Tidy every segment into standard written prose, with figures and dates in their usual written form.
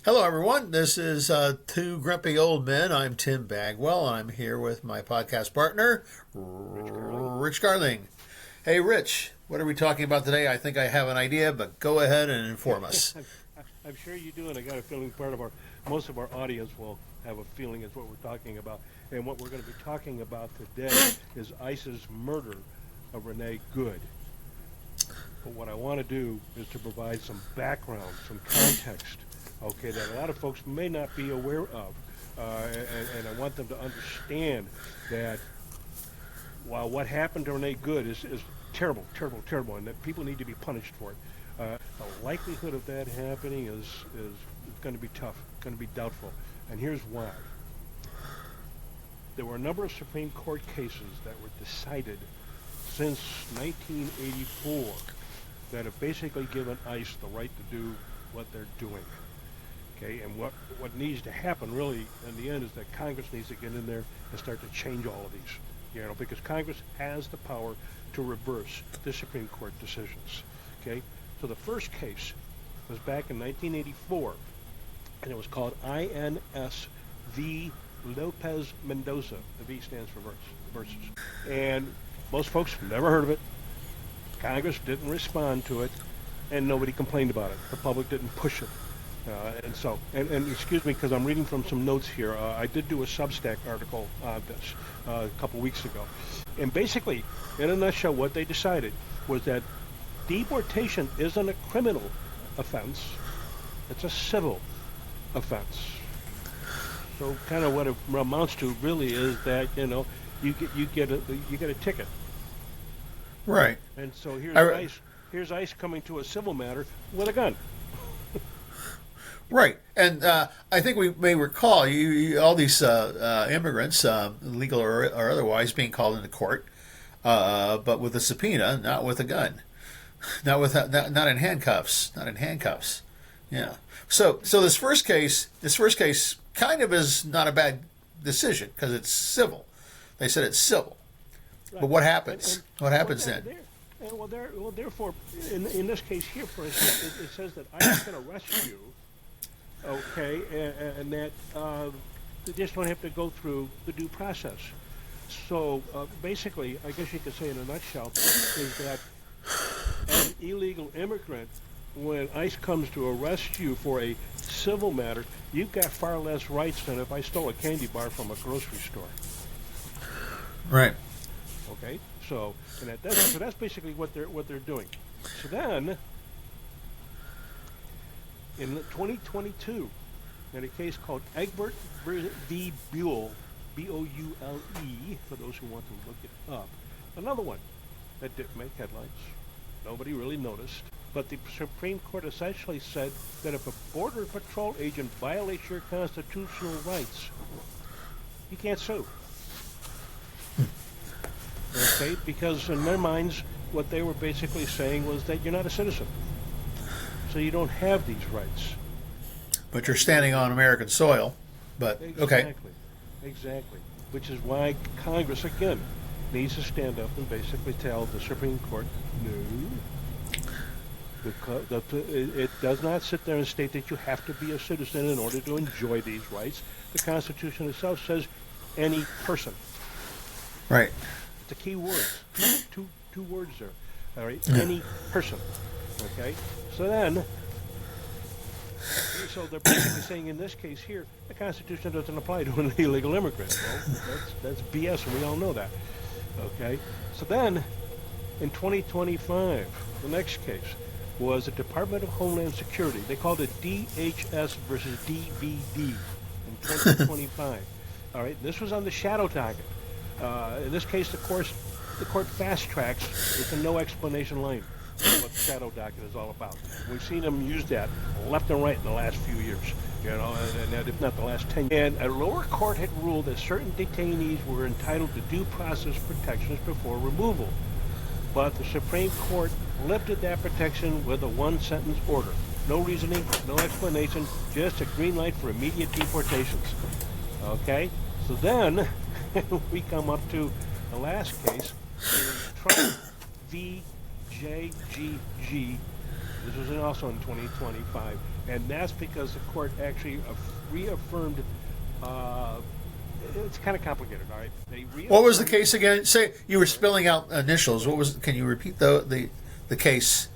Hello, everyone. This is Two Grumpy Old Men. I'm Tim Bagwell, and I'm here with my podcast partner, Rich Garling. Hey, Rich, what are we talking about today? I think I have an idea, but go ahead and inform us. I'm sure you do, and I got a feeling most of our audience will have a feeling it's what we're talking about. And what we're going to be talking about today is ICE's murder of Renee Good. But what I want to do is to provide some background, some context, okay, that a lot of folks may not be aware of. And I want them to understand that while what happened to Renee Good is terrible, terrible, terrible, and that people need to be punished for it, the likelihood of that happening is going to be tough, going to be doubtful. And here's why. There were a number of Supreme Court cases that were decided since 1984 that have basically given ICE the right to do what they're doing. Okay, and what needs to happen really in the end is that Congress needs to get in there and start to change all of these, because Congress has the power to reverse the Supreme Court decisions. Okay, so the first case was back in 1984, and it was called INS v. Lopez Mendoza. The V stands for versus. And most folks never heard of it. Congress didn't respond to it, and nobody complained about it. The public didn't push it. And excuse me, because I'm reading from some notes here. I did do a Substack article on this a couple weeks ago. And basically, in a nutshell, what they decided was that deportation isn't a criminal offense. It's a civil offense. So kind of what it amounts to really is that, you get a ticket. Right. And so here's ICE coming to a civil matter with a gun. Right, and I think we may recall all these immigrants, legal or otherwise, being called into court, but with a subpoena, not with a gun, not in handcuffs, Yeah. So this first case kind of is not a bad decision because it's civil. They said it's civil, right. But what happens? What happens then? Therefore, in this case here, for instance, it says that ICE can arrest you. Okay, and that they just don't have to go through the due process. So basically, I guess you could say in a nutshell, is that as an illegal immigrant, when ICE comes to arrest you for a civil matter, you've got far less rights than if I stole a candy bar from a grocery store. Right. Okay, so that's basically what they're doing. So then, in 2022, in a case called Egbert v. Buell, B-O-U-L-E, for those who want to look it up, another one that didn't make headlines. Nobody really noticed. But the Supreme Court essentially said that if a Border Patrol agent violates your constitutional rights, you can't sue. Okay? Because in their minds, what they were basically saying was that you're not a citizen. So you don't have these rights. But you're standing on American soil. But okay. Exactly. Which is why Congress, again, needs to stand up and basically tell the Supreme Court, no. It does not sit there and state that you have to be a citizen in order to enjoy these rights. The Constitution itself says any person. Right. It's a key word. Two words there. All right. Yeah. Any person. Okay. So they're basically saying in this case here, the Constitution doesn't apply to an illegal immigrant. Well, that's BS, and we all know that. Okay. So then, in 2025, the next case was the Department of Homeland Security. They called it DHS versus DVD in 2025. All right. This was on the shadow docket. In this case, the court fast tracks with a no explanation lane. What the shadow docket is all about. We've seen them use that left and right in the last few years, and if not the last 10 years. And a lower court had ruled that certain detainees were entitled to due process protections before removal. But the Supreme Court lifted that protection with a one-sentence order. No reasoning, no explanation, just a green light for immediate deportations. Okay? So then, we come up to the last case, Trump v. JGG. This was also in 2025. And that's because the court actually reaffirmed. Uh, it's kind of complicated, all right? They What was the reaffirmed. case again? Say you were spelling out initials. What was? Can you repeat the case?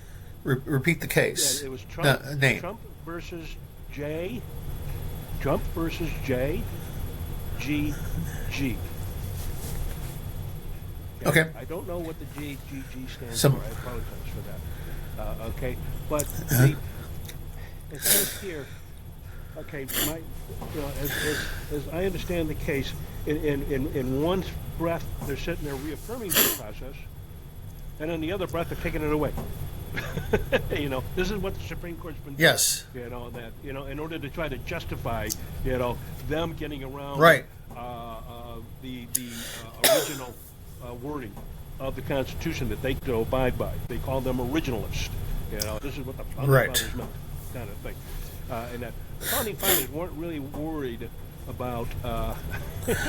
Repeat the Yeah, case. it was Trump. Name. Trump versus J. Trump versus J. G. G. Okay. I don't know what the JGG stands Some. for. I apologize for that. Okay, but it says here. Okay, as I understand the case, in one breath they're sitting there reaffirming the process, and in the other breath they're taking it away. This is what the Supreme Court's been doing. Yes. That in order to try to justify, them getting around Right. The original wording of the Constitution that they to abide by. They call them originalists. This is what the founding Right. fathers meant, kind of thing. And that the founding fathers weren't really worried about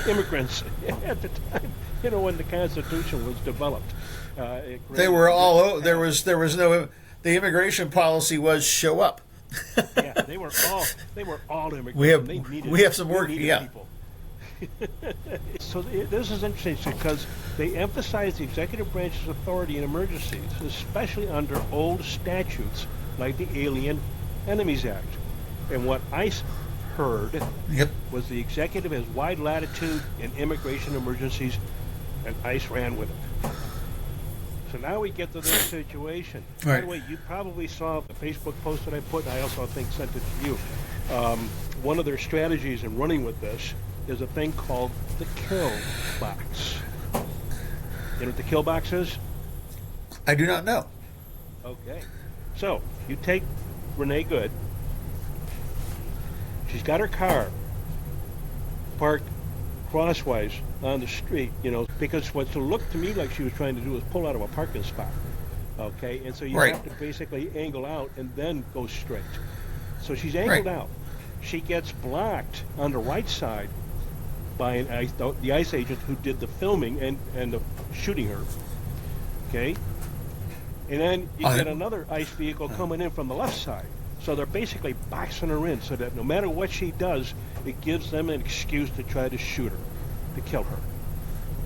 immigrants at the time. When the Constitution was developed. They were all. There was no. The immigration policy was show up. Yeah, they were all immigrants. We have and they needed, we have some work. they needed Yeah. people. So this is interesting because they emphasize the executive branch's authority in emergencies, especially under old statutes like the Alien Enemies Act. And what ICE heard Yep. was the executive has wide latitude in immigration emergencies, and ICE ran with it. So now we get to this situation. By Right. the way, you probably saw the Facebook post that I put, and I also think sent it to you. One of their strategies in running with this is a thing called the kill box. You know what the kill box is? I do not know. Okay. So you take Renee Good. She's got her car parked crosswise on the street, because what it looked to me like she was trying to do was pull out of a parking spot. Okay, and so you Right. have to basically angle out and then go straight. So she's angled Right. out. She gets blocked on the right side by the ICE agent who did the filming and the shooting her. Okay, and then you get another ICE vehicle coming in from the left side. So they're basically boxing her in so that no matter what she does, it gives them an excuse to try to shoot her, to kill her.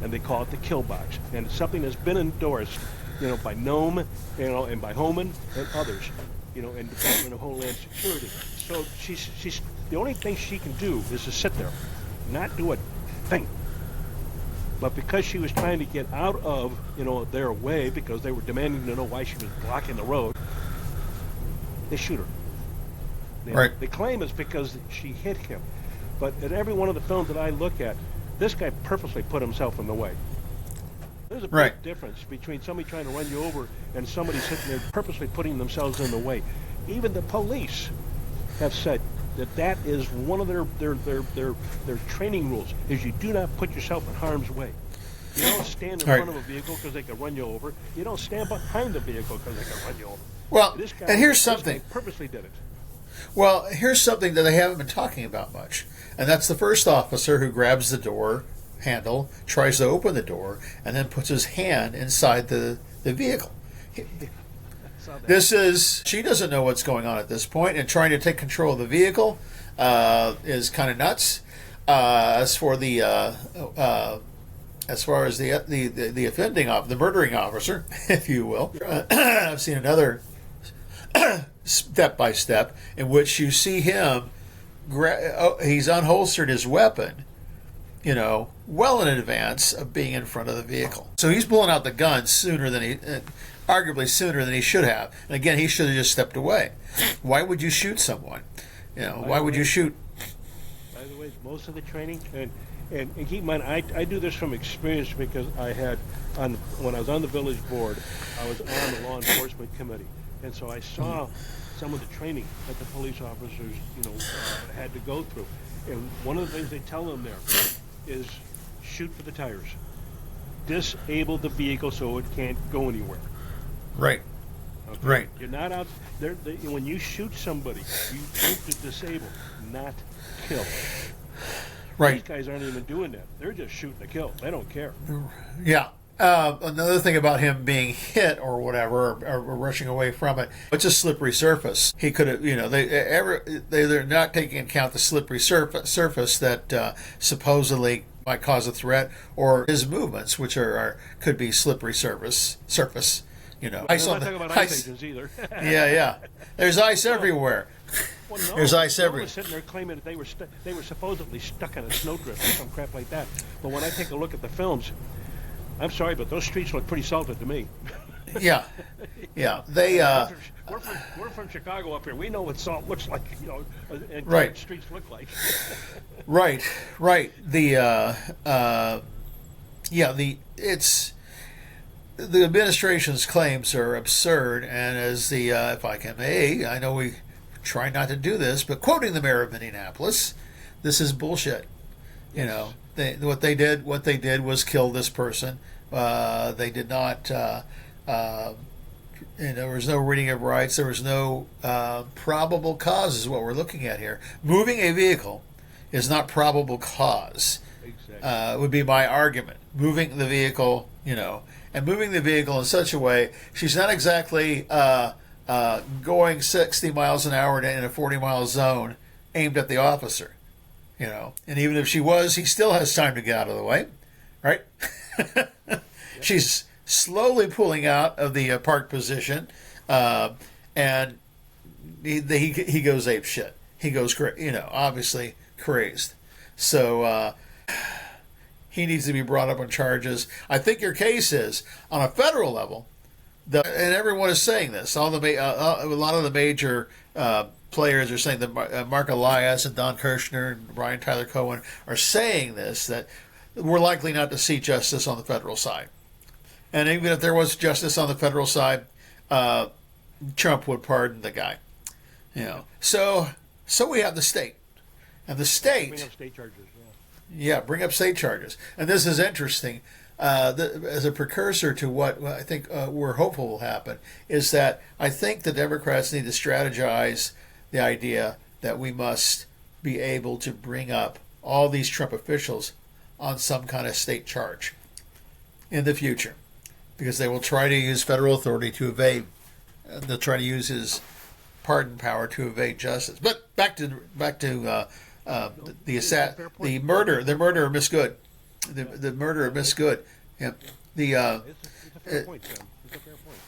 And they call it the kill box. And it's something that's been endorsed, by NOM, and by Homan and others, and Department of Homeland Security. So she's the only thing she can do is to sit there, not do a thing. But because she was trying to get out of, their way, because they were demanding to know why she was blocking the road, they shoot her. Right. The claim is because she hit him. But in every one of the films that I look at, this guy purposely put himself in the way. There's a big Right. difference between somebody trying to run you over and somebody sitting there purposely putting themselves in the way. Even the police have said that is one of their training rules, is you do not put yourself in harm's way. You don't stand in Right. front of a vehicle because they can run you over. You don't stand behind the vehicle because they can run you over. Well, This guy, and here's this guy something. purposely did it. Well, here's something that they haven't been talking about much, and that's the first officer who grabs the door handle, tries to open the door, and then puts his hand inside the vehicle. She doesn't know what's going on at this point, and trying to take control of the vehicle is kind of nuts. As far as the offending the murdering officer, if you will, I've seen another step by step in which you see him. He's unholstered his weapon, well in advance of being in front of the vehicle. So he's pulling out the gun arguably sooner than he should have. And again, he should have just stepped away. Why would you shoot someone? Why would you shoot? By the way, most of the training, and keep in mind, I do this from experience because when I was on the village board, I was on the law enforcement committee. And so I saw some of the training that the police officers, had to go through. And one of the things they tell them there is shoot for the tires. Disable the vehicle so it can't go anywhere. Right. Okay? Right. You're not out there. When you shoot somebody, you shoot to disable, not kill. Right. These guys aren't even doing that. They're just shooting to kill. They don't care. Yeah. Another thing about him being hit or whatever, or rushing away from it, it's a slippery surface. He could have, they're not taking into account the slippery surface that supposedly might cause a threat, or his movements, which could be slippery surface. I'm not talking about ice agents either. Yeah. There's ice everywhere. Well, no, There's ice no one everywhere. was sitting there claiming that they were supposedly stuck in a snowdrift or some crap like that. But when I take a look at the films, I'm sorry, but those streets look pretty salted to me. Yeah. They we're from Chicago up here. We know what salt looks like, and Right. streets look like. Right. The administration's claims are absurd, and as if I know we try not to do this, but quoting the mayor of Minneapolis, this is bullshit. Yes. What they did was kill this person. They did not. There was no reading of rights. There was no probable cause, is what we're looking at here. Moving a vehicle is not probable cause. Exactly. Would be my argument. Moving the vehicle, and moving the vehicle in such a way, she's not exactly going 60 miles an hour in a 40-mile zone aimed at the officer, And even if she was, he still has time to get out of the way, right? She's slowly pulling out of the parked position, and he goes ape shit. He goes, obviously crazed. So he needs to be brought up on charges. I think your case is on a federal level, and everyone is saying this. A lot of the major players are saying that Mark Elias and Don Kirshner and Brian Tyler Cohen are saying this, that we're likely not to see justice on the federal side. And even if there was justice on the federal side, Trump would pardon the guy. So we have the state, and the state Bring up state charges. Yeah, bring up state charges. And this is interesting. As a precursor to what I think we're hopeful will happen, is that I think the Democrats need to strategize the idea that we must be able to bring up all these Trump officials on some kind of state charge in the future, because they will try to use federal authority to evade. They'll try to use his pardon power to evade justice. But back to the murder of Miss Good, the murder of Miss Good. Yeah, It's a fair point, Tim. It's a fair point.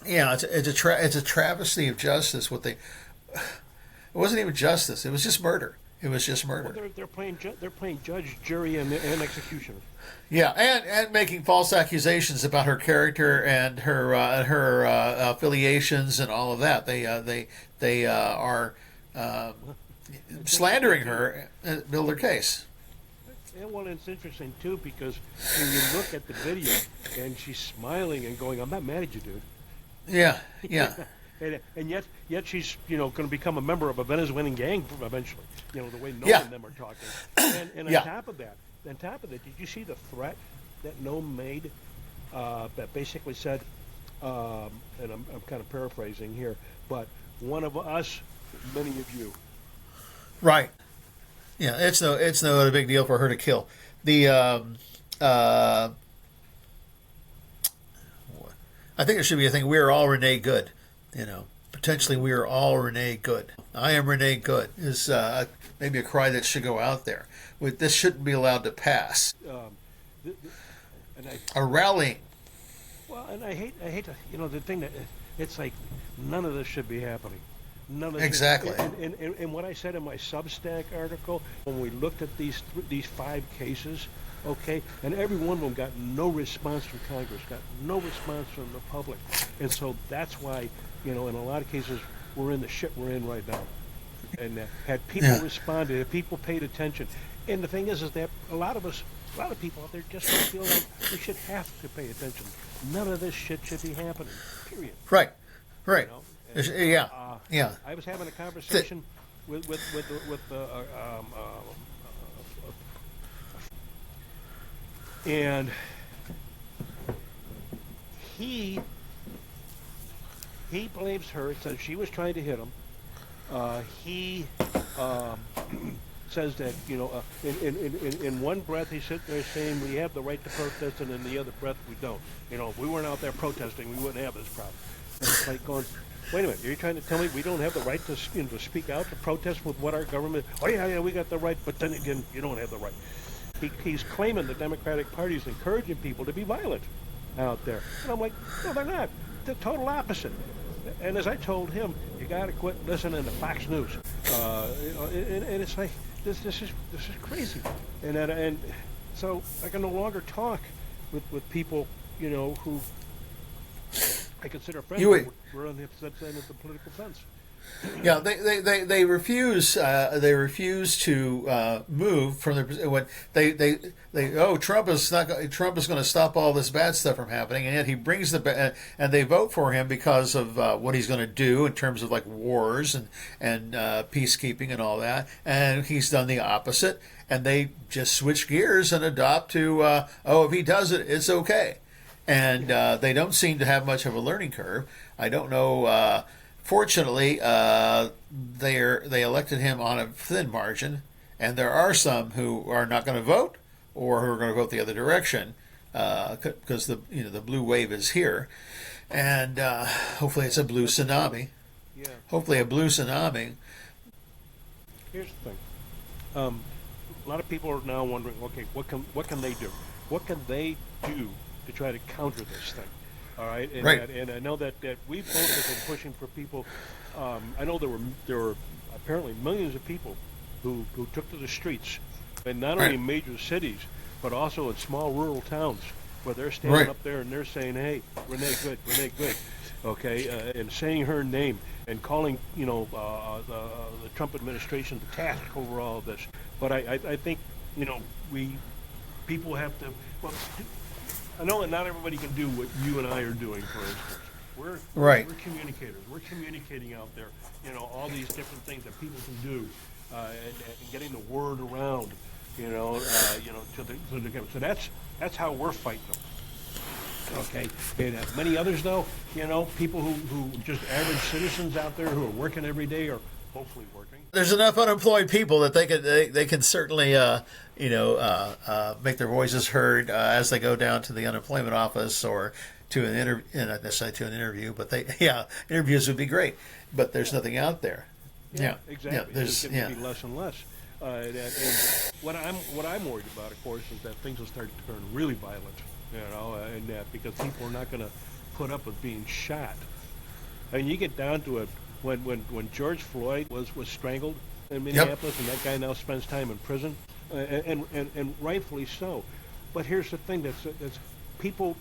Yeah, it's a travesty of justice. It wasn't even justice. It was just murder. It was just murder. Well, they're playing judge, jury, and executioner. Yeah, and making false accusations about her character and her affiliations and all of that. They are slandering her and build their case. And well, it's interesting too, because when you look at the video and she's smiling and going, "I'm not mad at you, dude." Yeah. and yet she's going to become a member of a Venezuelan gang eventually. The way Noam and them are talking. And on top of that, did you see the threat that Noam made? That basically said, and I'm kind of paraphrasing here, but one of us, many of you. Right. Yeah, it's no big deal for her to kill. I think it should be a thing. We are all Renee Good. Potentially we are all Renee Good. I am Renee Good is maybe a cry that should go out there. This shouldn't be allowed to pass. A rallying. Well, and I hate to, the thing that it's like none of this should be happening. None of Exactly. And what I said in my Substack article, when we looked at these 5 cases, okay, and every one of them got no response from Congress, got no response from the public, and so that's why, in a lot of cases, we're in the shit we're in right now. And had people responded, if people paid attention, and the thing is that a lot of people out there just don't feel like we should have to pay attention. None of this shit should be happening. Period. Right. Yeah. I was having a conversation with and he blames her. Says she was trying to hit him. He says that, in one breath he's sitting there saying we have the right to protest, and in the other breath we don't. If we weren't out there protesting, we wouldn't have this problem. And it's like going, wait a minute, are you trying to tell me we don't have the right to, to speak out, to protest with what our government? Oh yeah, we got the right, but then again, you don't have the right. He's claiming the Democratic Party is encouraging people to be violent out there, and I'm like, no, they're not. The total opposite. And as I told him, you got to quit listening to Fox News. And it's like this is crazy. And so I can no longer talk with people, who I consider friends. We're on the opposite side of the political fence. Yeah, they refuse to move from their when Trump is going to stop all this bad stuff from happening, and yet he brings and they vote for him because of what he's going to do in terms of like wars and peacekeeping and all that, and he's done the opposite, and they just switch gears and adopt to if he does it, it's okay, and they don't seem to have much of a learning curve. I don't know. Fortunately, they elected him on a thin margin, and there are some who are not going to vote or who are going to vote the other direction because the blue wave is here, and hopefully it's a blue tsunami. Yeah. Hopefully a blue tsunami. Here's the thing: a lot of people are now wondering, okay, what can they do? What can they do to try to counter this thing? All right, and, right. And I know that we both have been pushing for people. I know there were apparently millions of people who took to the streets, and not only in major cities, but also in small rural towns, where they're standing up there and they're saying, "Hey, Renee Good," okay, and saying her name and calling the Trump administration to task over all of this. But I think people have to. Well, I know that not everybody can do what you and I are doing, for instance. We're communicators. We're communicating out there, all these different things that people can do, and getting the word around, to the government. So that's how we're fighting them. Okay. And many others, though, people who just average citizens out there who are working every day are hopefully working. There's enough unemployed people that they can certainly make their voices heard as they go down to the unemployment office or to an not necessarily to an interview, but interviews would be great, but there's nothing out there. Yeah, exactly. Yeah, there's going to be less and less. And what I'm worried about, of course, is that things will start to turn really violent, and because people are not going to put up with being shot. And you get down to it. When George Floyd was strangled in Minneapolis, and that guy now spends time in prison, and rightfully so. But here's the thing: that's people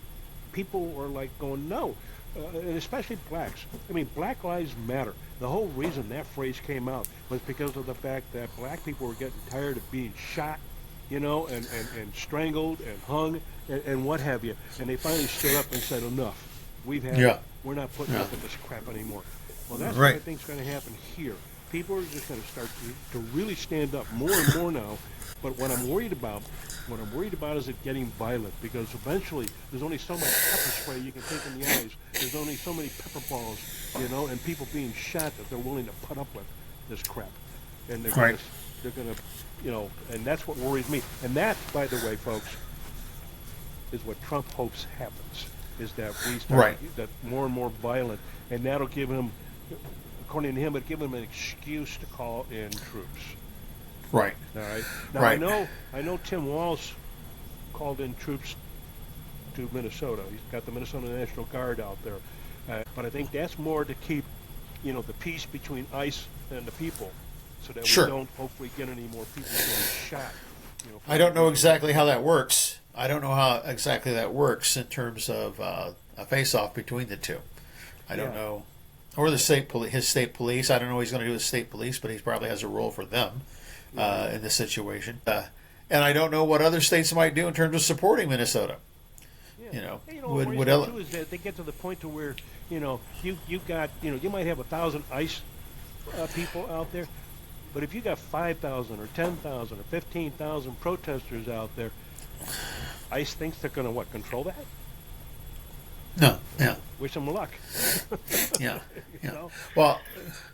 are like going no, and especially blacks. I mean, Black Lives Matter. The whole reason that phrase came out was because of the fact that black people were getting tired of being shot, and strangled and hung and what have you, and they finally stood up and said enough. We've had it. We're not putting up with this crap anymore. Well, that's what I think is going to happen here. People are just going to start to really stand up more and more now. But what I'm worried about is it getting violent, because eventually there's only so much pepper spray you can take in the eyes. There's only so many pepper balls, and people being shot that they're willing to put up with this crap. And they're going to, and that's what worries me. And that, by the way, folks, is what Trump hopes happens, is that we start to get more and more violent, and that'll give him, according to him, it'll give him an excuse to call in troops. Right. All right. Now I know Tim Walz called in troops to Minnesota. He's got the Minnesota National Guard out there, but I think that's more to keep, the peace between ICE and the people, so that we don't hopefully get any more people getting shot. I don't know exactly how that works. I don't know how exactly that works in terms of a face-off between the two. I don't know. Or his state police. I don't know what he's going to do with state police, but he probably has a role for them in this situation. And I don't know what other states might do in terms of supporting Minnesota. Yeah. Too is that they get to the point to where you've got you might have 1,000 ICE people out there, but if you got 5,000 or 10,000 or 15,000 protesters out there, ICE thinks they're going to control that? No, yeah, Wish them luck. yeah, You yeah. know? Well,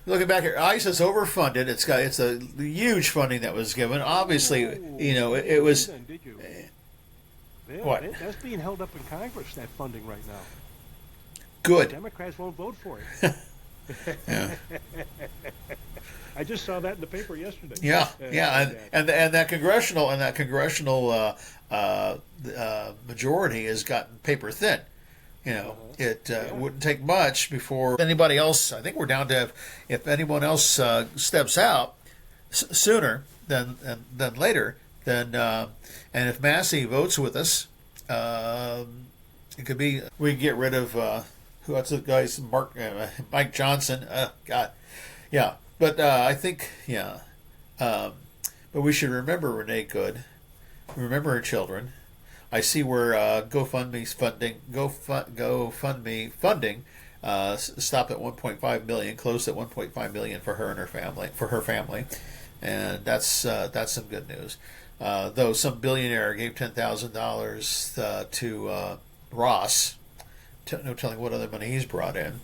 looking back here, ICE is overfunded. It's a huge funding that was given. Obviously, you know, You it didn't was see that, did you? Yeah, what that's being held up in Congress, that funding right now. good. Democrats won't vote for it. Yeah. I just saw that in the paper yesterday. Yeah, yeah, and that congressional majority has gotten paper thin. You know, it wouldn't take much before anybody else. I think we're down to if anyone else steps out sooner than later, then and if Massey votes with us, it could be we can get rid of what's the guy's Mike Johnson. God, yeah. But I think, yeah. But we should remember Renee Good, remember her children. I see where GoFundMe funding stopped at 1.5 million, closed at 1.5 million for her and her family, and that's some good news. Though some billionaire gave $10,000 to Ross, no telling what other money he's brought in.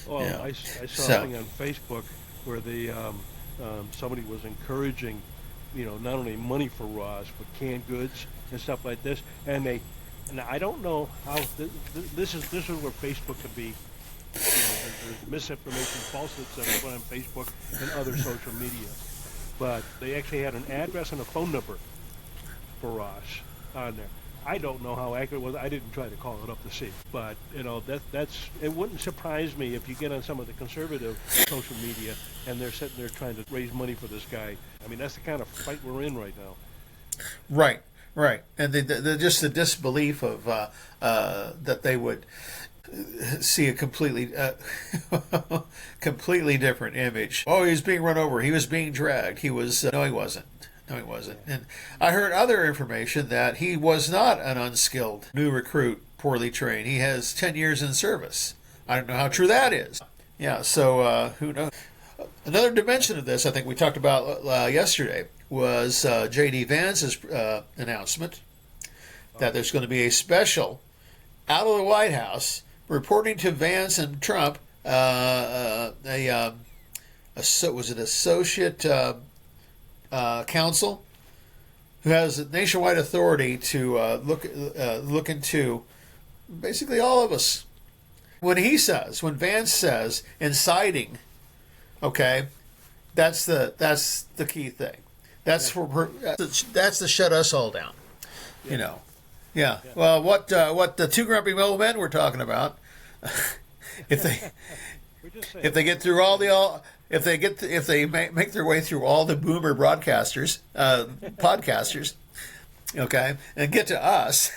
Well, Yeah. I saw something on Facebook where somebody was encouraging, not only money for Ross but canned goods and stuff like this. And I don't know how this is where Facebook could be. There's misinformation, falsehoods that are put on Facebook and other social media. But they actually had an address and a phone number for Ross on there. I don't know how accurate it was. I didn't try to call it up to see, but that's it. Wouldn't surprise me if you get on some of the conservative social media and they're sitting there trying to raise money for this guy. I mean, that's the kind of fight we're in right now. Right, and just the disbelief of that they would see a completely completely different image. Oh, he was being run over. He was being dragged. He was no, he wasn't. No, he wasn't. And I heard other information that he was not an unskilled new recruit, poorly trained. He has 10 years in service. I don't know how true that is. Yeah, so who knows? Another dimension of this, I think we talked about yesterday, was J.D. Vance's announcement that there's going to be a special out of the White House reporting to Vance and Trump, was it associate counsel who has nationwide authority to look into basically all of us. When Vance says inciting, okay, that's the key thing. That's to shut us all down. Yeah. Yeah. Well, what the two grumpy old men were talking about, if they get through if they make their way through all the boomer broadcasters, podcasters, okay, and get to us,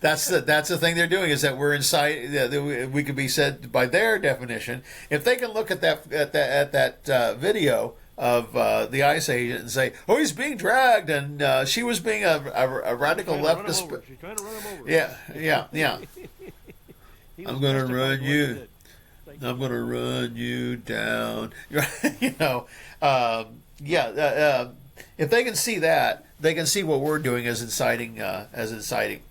that's the thing they're doing, is that we're inside. We could be said by their definition, if they can look at that video of the ICE agent and say, "Oh, he's being dragged," and she was being a radical leftist. She's trying to run him over. Yeah. I'm going to run you. I'm going to run you down. If they can see that, they can see what we're doing as inciting.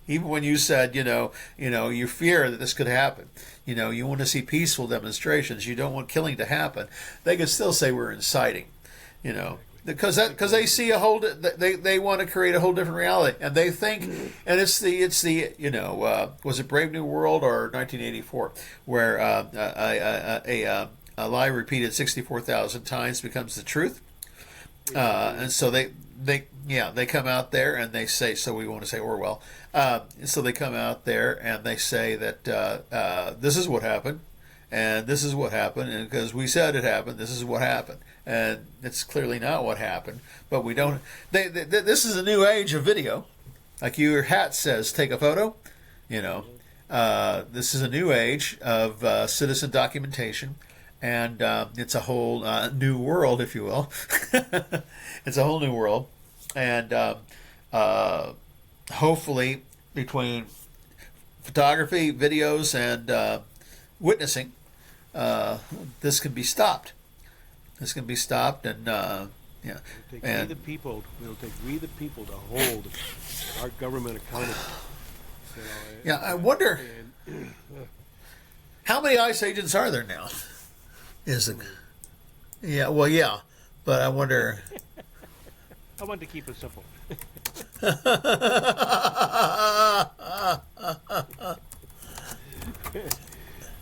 Even when you said, you fear that this could happen. You want to see peaceful demonstrations. You don't want killing to happen. They can still say we're inciting. Because they see they want to create a whole different reality, and they think, and it's the was it Brave New World or 1984 where a lie repeated 64,000 times becomes the truth, and so they come out there and they say, so we want to say Orwell, so they come out there and they say that this is what happened. And this is what happened, and because we said it happened, this is what happened, and it's clearly not what happened. But we don't. This is a new age of video, like your hat says, take a photo. This is a new age of citizen documentation, and it's a whole new world, if you will. It's a whole new world, and hopefully between photography, videos, and witnessing, this can be stopped. This can be stopped, and It'll take we the people to hold our government accountable. I wonder. How many ICE agents are there now? Is it? Yeah. Well, yeah, but I wonder. I want to keep it simple.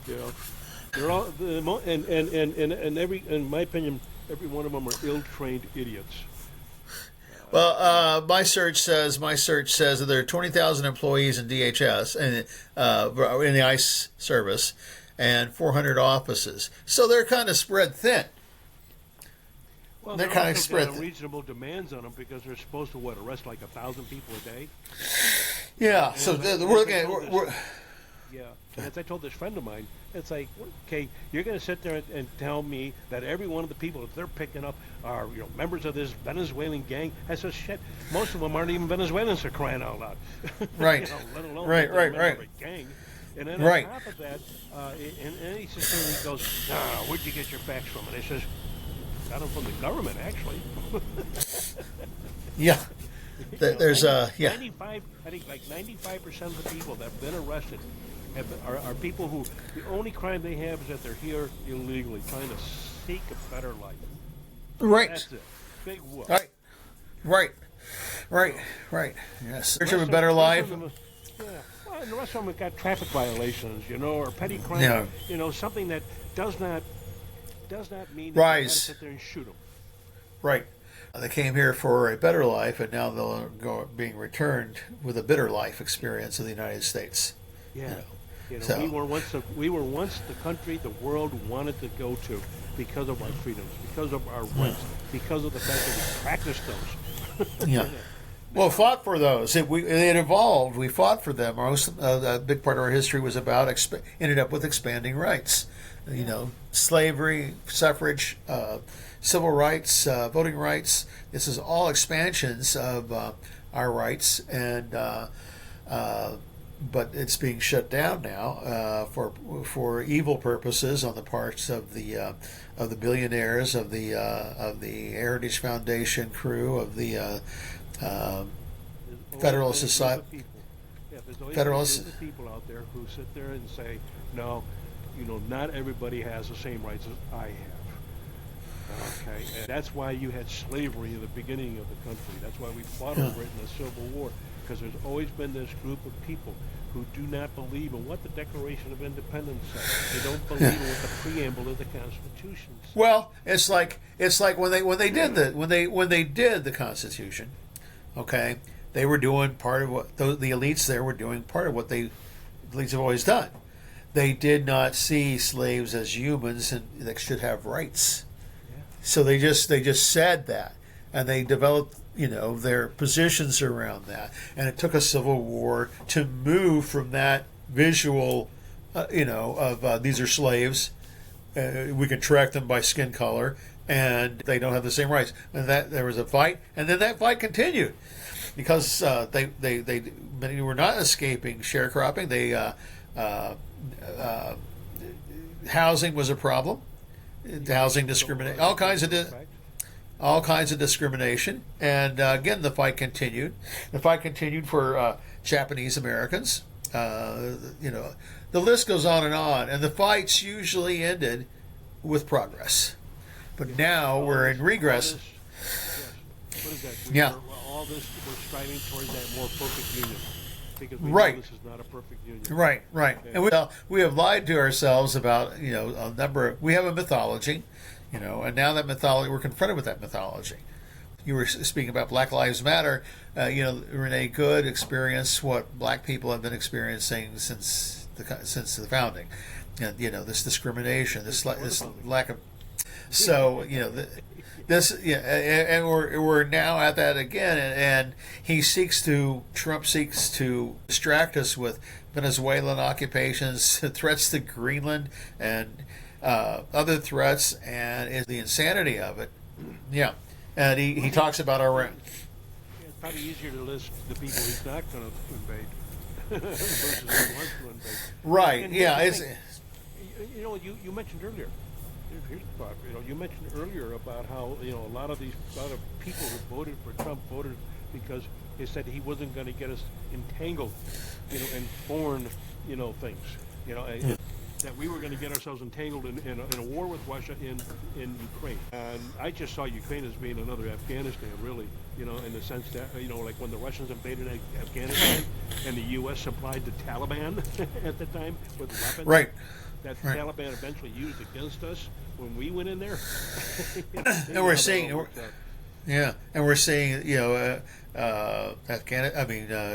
You know, they're all and every, in my opinion, every one of them are ill-trained idiots. Well, my search says that there are 20,000 employees in DHS and in the ICE service, and 400 offices. So they're kind of spread thin. Well, They're they're kind of also spread got thin. reasonable demands on them because they're supposed to arrest like 1,000 people a day. Yeah. And So as I- we're as I looking at told this- we're, Yeah, and as I told this friend of mine, it's like, okay, you're going to sit there and tell me that every one of the people that they're picking up are, members of this Venezuelan gang. I said, shit, most of them aren't even Venezuelans, for crying out loud. Right. Let alone Right, that they're right, a member right. of a gang. And then Right. on top of that, and he sits there and he goes, where'd you get your facts from? And I says, got them from the government, actually. yeah. There's 95, I think like 95% of the people that have been arrested are people who, the only crime they have is that they're here illegally, trying to seek a better life. right. That's it. Big whoop. Right. Yes. Search of a better life. Yeah. Well, and the rest of them have got traffic violations, or petty crime. Yeah. Something that does not mean that you Rise. gotta sit there and shoot them. Right. They came here for a better life, and now they'll go being returned with a bitter life experience in the United States. Yeah. So- we were once the country the world wanted to go to because of our freedoms, because of our rights, because of the fact that we practiced those. Yeah. Well, fought for those. It evolved. We fought for them. A big part of our history was about ended up with expanding rights. Slavery, suffrage, civil rights, voting rights. This is all expansions of our rights, and but it's being shut down now for evil purposes on the parts of the billionaires, of the Heritage Foundation crew, of the Federalist Society. There's always Federalist- a group of people out there who sit there and say, no, not everybody has the same rights as I have. Okay, and that's why you had slavery in the beginning of the country. That's why we fought over it in the Civil War, because there's always been this group of people who do not believe in what the Declaration of Independence says. They don't believe in what the preamble of the Constitution says. Well, it's like when they did the Constitution, okay, they were doing part of what the elites there were doing part of what the elites have always done. They did not see slaves as humans and that should have rights. Yeah. So they just said that, and they developed their positions around that, and it took a civil war to move from that visual, of these are slaves. We can track them by skin color, and they don't have the same rights. And that there was a fight, and then that fight continued because many were not escaping sharecropping. Housing was a problem. Housing discrimination, all kinds of discrimination, and again the fight continued. The fight continued for Japanese Americans. The list goes on, and the fights usually ended with progress. But now we're in regress. What is that? We're striving towards that more perfect union. Because we know this is not a perfect union. Right. Okay. And we have lied to ourselves about a number of. We have a mythology, and now that mythology, we're confronted with that mythology. You were speaking about Black Lives Matter. Renee Good experienced what Black people have been experiencing since the founding. And, this discrimination, this lack of. So and we're now at that again, and Trump seeks to distract us with Venezuelan occupations, threats to Greenland, and other threats, and is the insanity of it. Yeah, and he talks about our. It's probably easier to list the people he's not going to invade versus who wants to invade. Right. And Yeah. here's the thing. You mentioned earlier. Here's the thought. You mentioned earlier about how a lot of people who voted for Trump voted because they said he wasn't going to get us entangled, in foreign things. That we were going to get ourselves entangled in a war with Russia in Ukraine. And I just saw Ukraine as being another Afghanistan, really, in the sense that, like when the Russians invaded Afghanistan and the U.S. supplied the Taliban at the time with weapons. Right. That the Taliban eventually used against us when we went in there. And we're seeing, and we're seeing,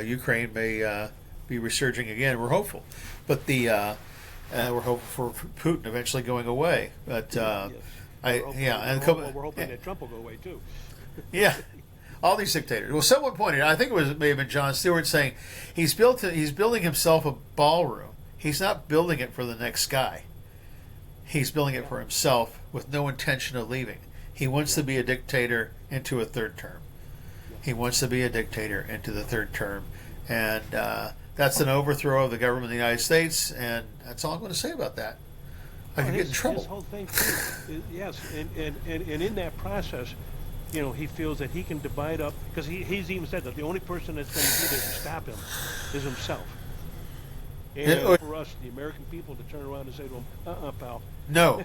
Ukraine may be resurging again. We're hopeful, but we're hopeful for Putin eventually going away. But we're hoping that Trump will go away too. Yeah, all these dictators. Well, someone pointed out, I think it may have been Jon Stewart, saying he's building himself a ballroom. He's not building it for the next guy. He's building it for himself with no intention of leaving. He wants to be a dictator into a third term. He wants to be a dictator into the third term. And that's an overthrow of the government of the United States, and that's all I'm going to say about that. I could get in trouble. His whole thing, too, yes, and in that process, he feels that he can divide up, because he's even said that the only person that's going to do this to stop him is himself. And for us, the American people, to turn around and say to him, pal. No,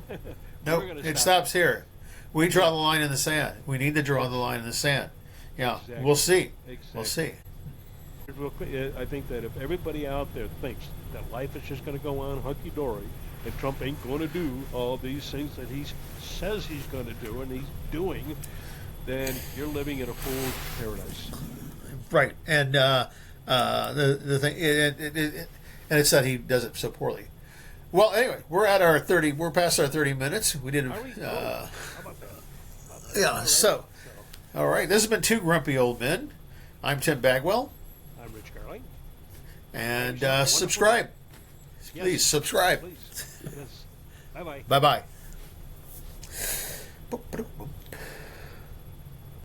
it stops here. We draw the line in the sand. We need to draw the line in the sand. Yeah, exactly. We'll see. Exactly. We'll see. Real quick, I think that if everybody out there thinks that life is just going to go on hunky-dory and Trump ain't going to do all these things that he says he's going to do and he's doing, then you're living in a fool's paradise. Right. And the thing, and it's that he does it so poorly. Well, anyway, we're past our 30 minutes. We didn't. How about that? Yeah. So, all right. This has been Two Grumpy Old Men. I'm Tim Bagwell. I'm Rich Garling. And subscribe. Yes. Please subscribe. Please. Yes. Bye-bye. Bye-bye.